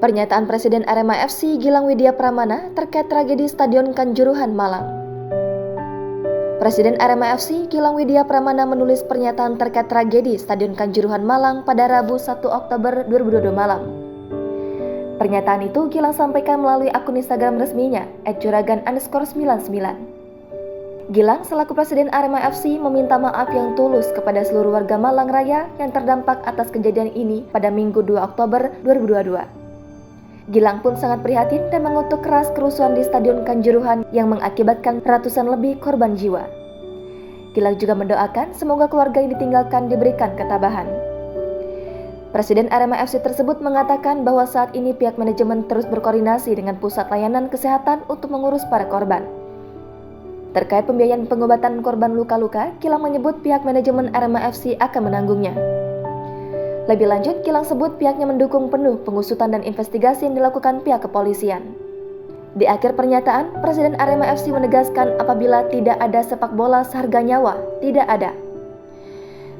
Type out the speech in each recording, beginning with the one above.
Pernyataan Presiden Arema FC Gilang Widya Pramana terkait tragedi Stadion Kanjuruhan Malang. Presiden Arema FC Gilang Widya Pramana menulis pernyataan terkait tragedi Stadion Kanjuruhan Malang pada Rabu 1 Oktober 2022 malam. Pernyataan itu Gilang sampaikan melalui akun Instagram resminya @juragan_99. Gilang selaku Presiden Arema FC meminta maaf yang tulus kepada seluruh warga Malang Raya yang terdampak atas kejadian ini pada Minggu 2 Oktober 2022. Gilang pun sangat prihatin dan mengutuk keras kerusuhan di Stadion Kanjuruhan yang mengakibatkan ratusan lebih korban jiwa. Gilang juga mendoakan semoga keluarga yang ditinggalkan diberikan ketabahan. Presiden Arema FC tersebut mengatakan bahwa saat ini pihak manajemen terus berkoordinasi dengan pusat layanan kesehatan untuk mengurus para korban. Terkait pembiayaan pengobatan korban luka-luka, Gilang menyebut pihak manajemen Arema FC akan menanggungnya. Lebih lanjut, Gilang sebut pihaknya mendukung penuh pengusutan dan investigasi yang dilakukan pihak kepolisian. Di akhir pernyataan, Presiden Arema FC menegaskan apabila tidak ada sepak bola seharga nyawa, tidak ada.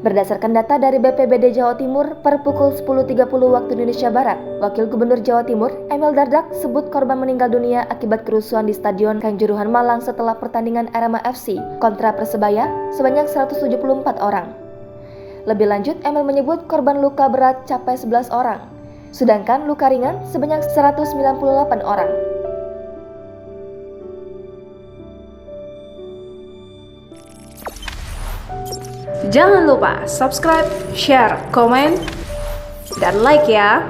Berdasarkan data dari BPBD Jawa Timur, per pukul 10.30 waktu Indonesia Barat, Wakil Gubernur Jawa Timur, Emil Dardak, sebut korban meninggal dunia akibat kerusuhan di Stadion Kanjuruhan Malang setelah pertandingan Arema FC kontra Persebaya sebanyak 174 orang. Lebih lanjut, Emil menyebut korban luka berat capai 11 orang, sedangkan luka ringan sebanyak 198 orang. Jangan lupa subscribe, share, komen, dan like ya!